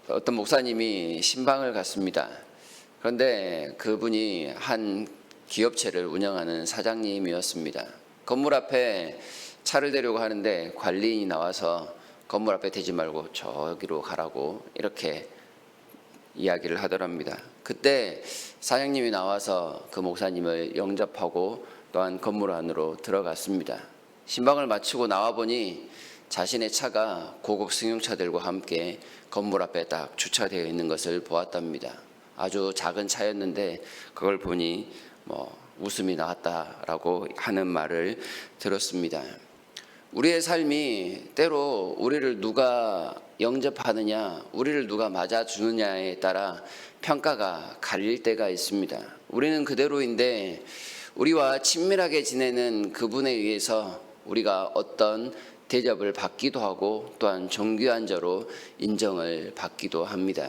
어떤 목사님이 신방을 갔습니다. 그런데 그분이 한 기업체를 운영하는 사장님이었습니다. 건물 앞에 차를 대려고 하는데 관리인이 나와서 건물 앞에 대지 말고 저기로 가라고 이렇게 이야기를 하더랍니다. 그때 사장님이 나와서 그 목사님을 영접하고 또한 건물 안으로 들어갔습니다. 신방을 마치고 나와 보니 자신의 차가 고급 승용차들과 함께 건물 앞에 딱 주차되어 있는 것을 보았답니다. 아주 작은 차였는데 그걸 보니 웃음이 나왔다라고 하는 말을 들었습니다. 우리의 삶이 때로 우리를 누가 영접하느냐, 우리를 누가 맞아주느냐에 따라 평가가 갈릴 때가 있습니다. 우리는 그대로인데 우리와 친밀하게 지내는 그분에 의해서 우리가 어떤 대접을 받기도 하고 또한 존귀한 자로 인정을 받기도 합니다.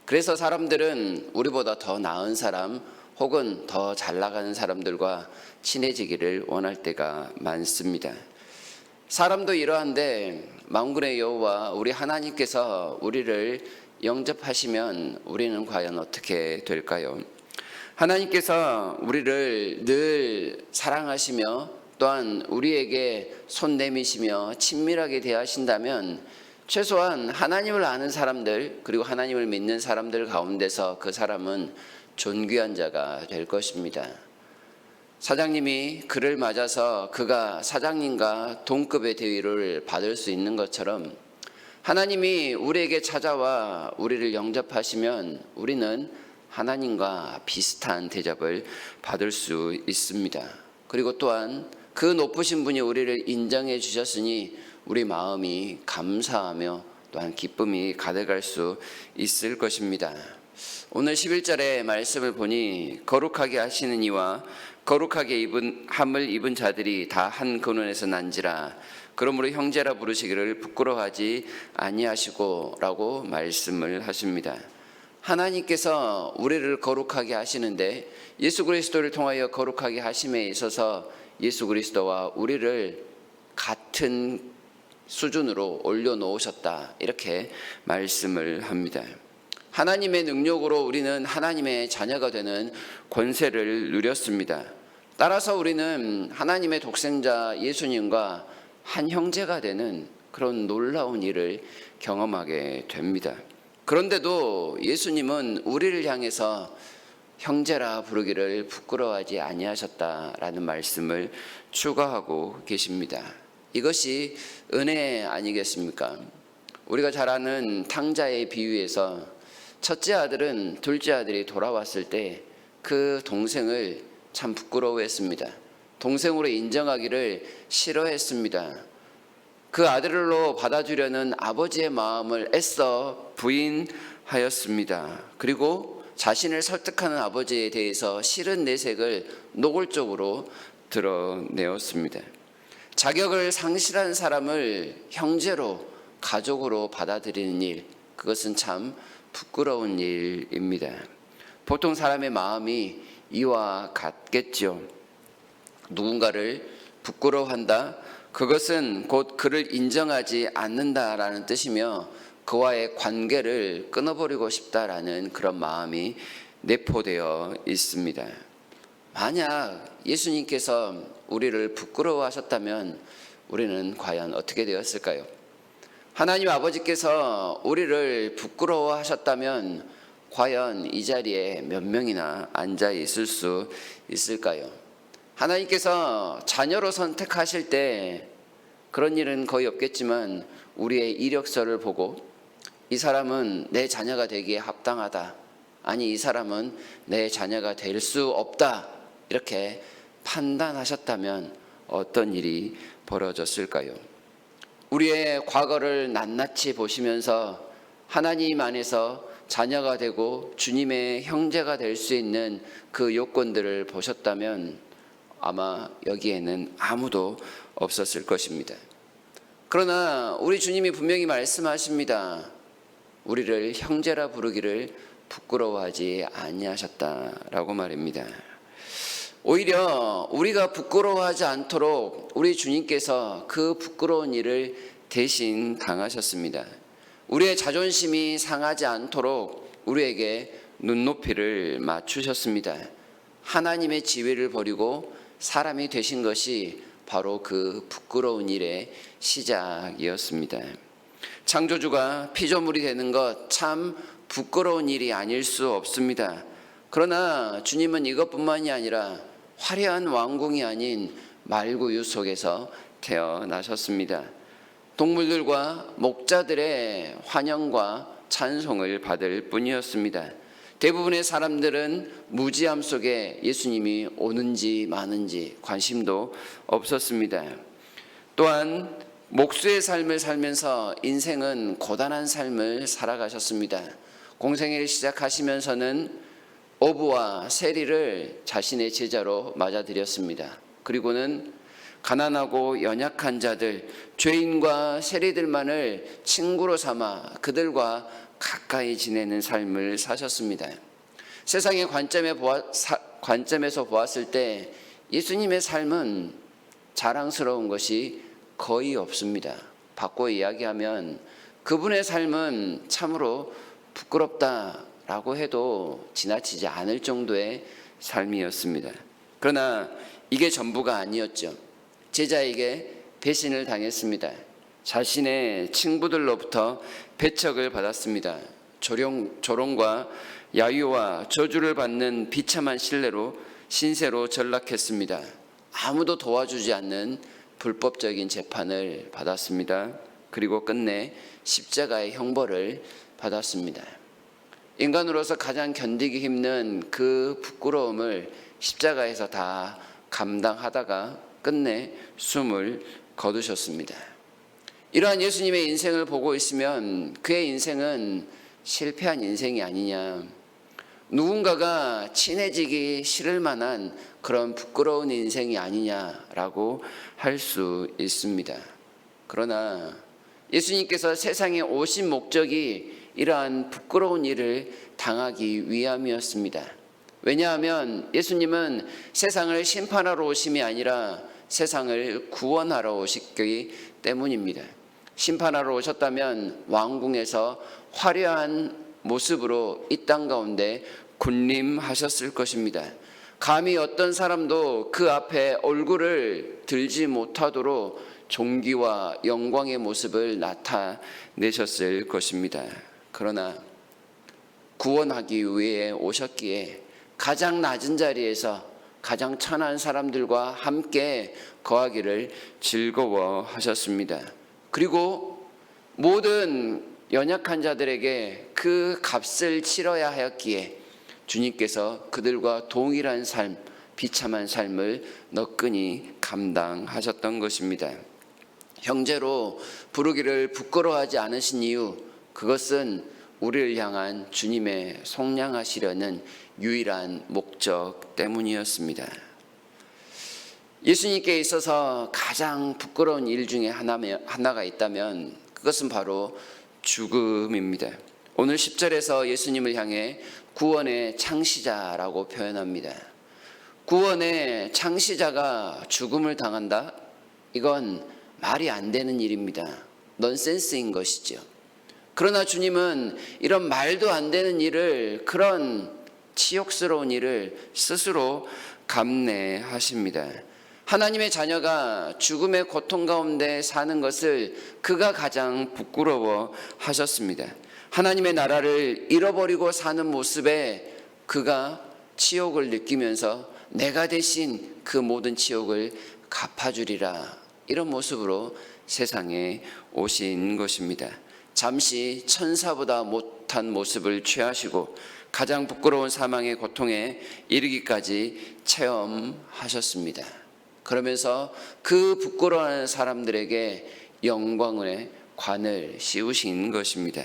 그래서 사람들은 우리보다 더 나은 사람 혹은 더 잘 나가는 사람들과 친해지기를 원할 때가 많습니다. 사람도 이러한데 만군의 여호와 우리 하나님께서 우리를 영접하시면 우리는 과연 어떻게 될까요? 하나님께서 우리를 늘 사랑하시며 또한 우리에게 손 내미시며 친밀하게 대하신다면 최소한 하나님을 아는 사람들 그리고 하나님을 믿는 사람들 가운데서 그 사람은 존귀한 자가 될 것입니다. 사장님이 그를 맞아서 그가 사장님과 동급의 대위를 받을 수 있는 것처럼 하나님이 우리에게 찾아와 우리를 영접하시면 우리는 하나님과 비슷한 대접을 받을 수 있습니다. 그리고 또한 그 높으신 분이 우리를 인정해 주셨으니 우리 마음이 감사하며 또한 기쁨이 가득할 수 있을 것입니다. 오늘 11절의 말씀을 보니 거룩하게 하시는 이와 거룩하게 함을 입은 자들이 다 한 근원에서 난지라 그러므로 형제라 부르시기를 부끄러워하지 아니하시고 라고 말씀을 하십니다. 하나님께서 우리를 거룩하게 하시는데 예수 그리스도를 통하여 거룩하게 하심에 있어서 예수 그리스도와 우리를 같은 수준으로 올려놓으셨다 이렇게 말씀을 합니다. 하나님의 능력으로 우리는 하나님의 자녀가 되는 권세를 누렸습니다. 따라서 우리는 하나님의 독생자 예수님과 한 형제가 되는 그런 놀라운 일을 경험하게 됩니다. 그런데도 예수님은 우리를 향해서 형제라 부르기를 부끄러워하지 아니하셨다라는 말씀을 추가하고 계십니다. 이것이 은혜 아니겠습니까? 우리가 잘 아는 탕자의 비유에서 첫째 아들은 둘째 아들이 돌아왔을 때 그 동생을 참 부끄러워했습니다. 동생으로 인정하기를 싫어했습니다. 그 아들로 받아주려는 아버지의 마음을 애써 부인하였습니다. 그리고 자신을 설득하는 아버지에 대해서 싫은 내색을 노골적으로 드러내었습니다. 자격을 상실한 사람을 형제로 가족으로 받아들이는 일, 그것은 참 부끄러운 일입니다. 보통 사람의 마음이 이와 같겠죠. 누군가를 부끄러워한다. 그것은 곧 그를 인정하지 않는다라는 뜻이며 그와의 관계를 끊어버리고 싶다라는 그런 마음이 내포되어 있습니다. 만약 예수님께서 우리를 부끄러워하셨다면 우리는 과연 어떻게 되었을까요? 하나님 아버지께서 우리를 부끄러워하셨다면 과연 이 자리에 몇 명이나 앉아 있을 수 있을까요? 하나님께서 자녀로 선택하실 때 그런 일은 거의 없겠지만 우리의 이력서를 보고 이 사람은 내 자녀가 되기에 합당하다. 아니 이 사람은 내 자녀가 될 수 없다. 이렇게 판단하셨다면 어떤 일이 벌어졌을까요? 우리의 과거를 낱낱이 보시면서 하나님 안에서 자녀가 되고 주님의 형제가 될 수 있는 그 요건들을 보셨다면 아마 여기에는 아무도 없었을 것입니다. 그러나 우리 주님이 분명히 말씀하십니다. 우리를 형제라 부르기를 부끄러워하지 아니하셨다라고 말입니다. 오히려 우리가 부끄러워하지 않도록 우리 주님께서 그 부끄러운 일을 대신 당하셨습니다. 우리의 자존심이 상하지 않도록 우리에게 눈높이를 맞추셨습니다. 하나님의 지위를 버리고 사람이 되신 것이 바로 그 부끄러운 일의 시작이었습니다. 창조주가 피조물이 되는 것 참 부끄러운 일이 아닐 수 없습니다. 그러나 주님은 이것뿐만이 아니라 화려한 왕궁이 아닌 말구유 속에서 태어나셨습니다. 동물들과 목자들의 환영과 찬송을 받을 뿐이었습니다. 대부분의 사람들은 무지함 속에 예수님이 오는지 마는지 관심도 없었습니다. 또한 목수의 삶을 살면서 인생은 고단한 삶을 살아가셨습니다. 공생애를 시작하시면서는 어부와 세리를 자신의 제자로 맞아들였습니다. 그리고는 가난하고 연약한 자들, 죄인과 세리들만을 친구로 삼아 그들과 가까이 지내는 삶을 사셨습니다. 세상의 관점에서 보았을 때 예수님의 삶은 자랑스러운 것이 거의 없습니다. 바꿔 이야기하면 그분의 삶은 참으로 부끄럽다라고 해도 지나치지 않을 정도의 삶이었습니다. 그러나 이게 전부가 아니었죠. 제자에게 배신을 당했습니다. 자신의 친구들로부터 배척을 받았습니다. 조롱과 야유와 저주를 받는 비참한 신세로 전락했습니다. 아무도 도와주지 않는 불법적인 재판을 받았습니다. 그리고 끝내 십자가의 형벌을 받았습니다. 인간으로서 가장 견디기 힘든 그 부끄러움을 십자가에서 다 감당하다가 끝내 숨을 거두셨습니다. 이러한 예수님의 인생을 보고 있으면 그의 인생은 실패한 인생이 아니냐, 누군가가 친해지기 싫을 만한 그런 부끄러운 인생이 아니냐라고 할 수 있습니다. 그러나 예수님께서 세상에 오신 목적이 이러한 부끄러운 일을 당하기 위함이었습니다. 왜냐하면 예수님은 세상을 심판하러 오심이 아니라 세상을 구원하러 오셨기 때문입니다. 심판하러 오셨다면 왕궁에서 화려한 모습으로 이 땅 가운데 군림하셨을 것입니다. 감히 어떤 사람도 그 앞에 얼굴을 들지 못하도록 존귀와 영광의 모습을 나타내셨을 것입니다. 그러나 구원하기 위해 오셨기에 가장 낮은 자리에서 가장 천한 사람들과 함께 거하기를 즐거워하셨습니다. 그리고 모든 연약한 자들에게 그 값을 치러야 하였기에 주님께서 그들과 동일한 삶, 비참한 삶을 너끈히 감당하셨던 것입니다. 형제로 부르기를 부끄러워하지 않으신 이유, 그것은 우리를 향한 주님의 속량하시려는 유일한 목적 때문이었습니다. 예수님께 있어서 가장 부끄러운 일 중에 하나가 있다면 그것은 바로 죽음입니다. 오늘 10절에서 예수님을 향해 구원의 창시자라고 표현합니다. 구원의 창시자가 죽음을 당한다? 이건 말이 안 되는 일입니다. 넌센스인 것이죠. 그러나 주님은 이런 말도 안 되는 일을, 그런 치욕스러운 일을 스스로 감내하십니다. 하나님의 자녀가 죽음의 고통 가운데 사는 것을 그가 가장 부끄러워 하셨습니다. 하나님의 나라를 잃어버리고 사는 모습에 그가 치욕을 느끼면서 내가 대신 그 모든 치욕을 갚아주리라, 이런 모습으로 세상에 오신 것입니다. 잠시 천사보다 못한 모습을 취하시고 가장 부끄러운 사망의 고통에 이르기까지 체험하셨습니다. 그러면서 그 부끄러워하는 사람들에게 영광의 관을 씌우신 것입니다.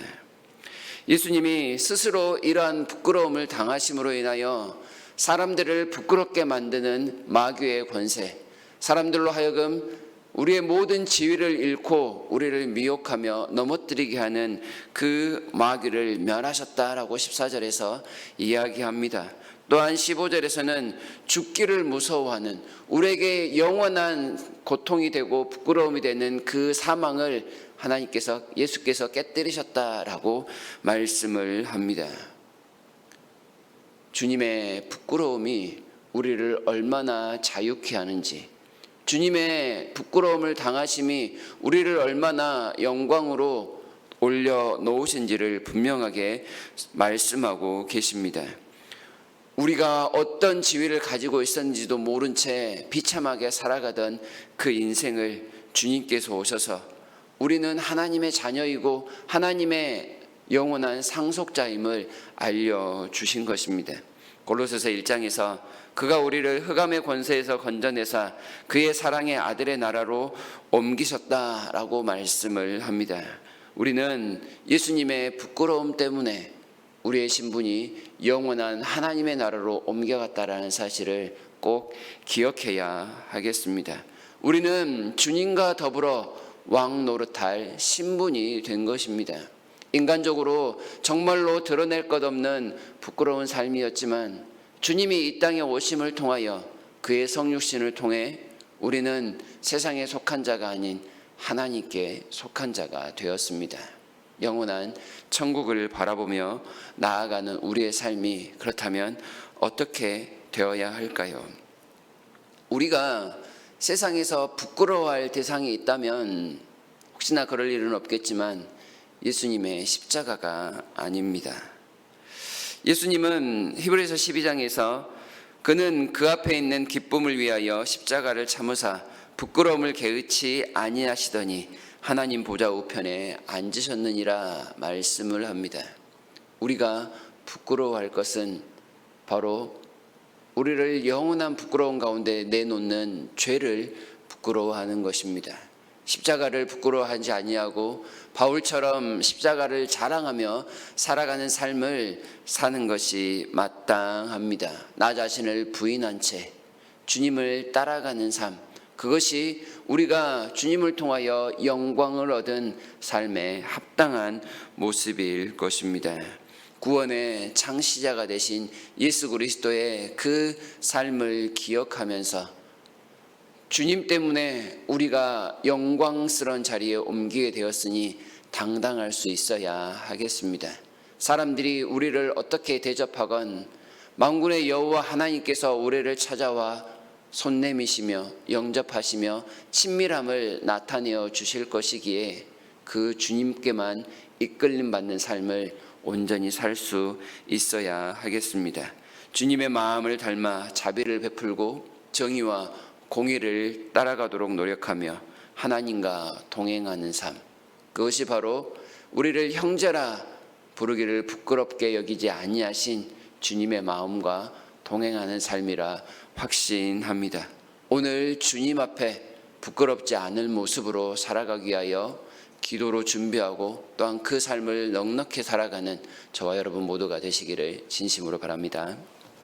예수님이 스스로 이러한 부끄러움을 당하심으로 인하여 사람들을 부끄럽게 만드는 마귀의 권세, 사람들로 하여금 우리의 모든 지위를 잃고 우리를 미혹하며 넘어뜨리게 하는 그 마귀를 멸하셨다라고 14절에서 이야기합니다. 또한 15절에서는 죽기를 무서워하는, 우리에게 영원한 고통이 되고 부끄러움이 되는 그 사망을 예수께서 깨뜨리셨다라고 말씀을 합니다. 주님의 부끄러움이 우리를 얼마나 자유케 하는지, 주님의 부끄러움을 당하심이 우리를 얼마나 영광으로 올려놓으신지를 분명하게 말씀하고 계십니다. 우리가 어떤 지위를 가지고 있었는지도 모른 채 비참하게 살아가던 그 인생을 주님께서 오셔서 우리는 하나님의 자녀이고 하나님의 영원한 상속자임을 알려주신 것입니다. 골로새서 1장에서 그가 우리를 흑암의 권세에서 건져내사 그의 사랑의 아들의 나라로 옮기셨다라고 말씀을 합니다. 우리는 예수님의 부끄러움 때문에 우리의 신분이 영원한 하나님의 나라로 옮겨갔다라는 사실을 꼭 기억해야 하겠습니다. 우리는 주님과 더불어 왕 노릇할 신분이 된 것입니다. 인간적으로 정말로 드러낼 것 없는 부끄러운 삶이었지만 주님이 이 땅에 오심을 통하여 그의 성육신을 통해 우리는 세상에 속한 자가 아닌 하나님께 속한 자가 되었습니다. 영원한 천국을 바라보며 나아가는 우리의 삶이 그렇다면 어떻게 되어야 할까요? 우리가 세상에서 부끄러워할 대상이 있다면 혹시나 그럴 일은 없겠지만 예수님의 십자가가 아닙니다. 예수님은 히브리서 12장에서 그는 그 앞에 있는 기쁨을 위하여 십자가를 참으사 부끄러움을 개의치 아니하시더니 하나님 보좌 우편에 앉으셨느니라 말씀을 합니다. 우리가 부끄러워할 것은 바로 우리를 영원한 부끄러움 가운데 내놓는 죄를 부끄러워하는 것입니다. 십자가를 부끄러워하지 아니하고 바울처럼 십자가를 자랑하며 살아가는 삶을 사는 것이 마땅합니다. 나 자신을 부인한 채 주님을 따라가는 삶, 그것이 우리가 주님을 통하여 영광을 얻은 삶에 합당한 모습일 것입니다. 구원의 창시자가 되신 예수 그리스도의 그 삶을 기억하면서 주님 때문에 우리가 영광스러운 자리에 옮기게 되었으니 당당할 수 있어야 하겠습니다. 사람들이 우리를 어떻게 대접하건 만군의 여호와 하나님께서 우리를 찾아와 손 내미시며 영접하시며 친밀함을 나타내어 주실 것이기에 그 주님께만 이끌림 받는 삶을 온전히 살 수 있어야 하겠습니다. 주님의 마음을 닮아 자비를 베풀고 정의와 공의를 따라가도록 노력하며 하나님과 동행하는 삶, 그것이 바로 우리를 형제라 부르기를 부끄럽게 여기지 아니하신 주님의 마음과 동행하는 삶이라 확신합니다. 오늘 주님 앞에 부끄럽지 않을 모습으로 살아가기 위하여 기도로 준비하고 또한 그 삶을 넉넉히 살아가는 저와 여러분 모두가 되시기를 진심으로 바랍니다.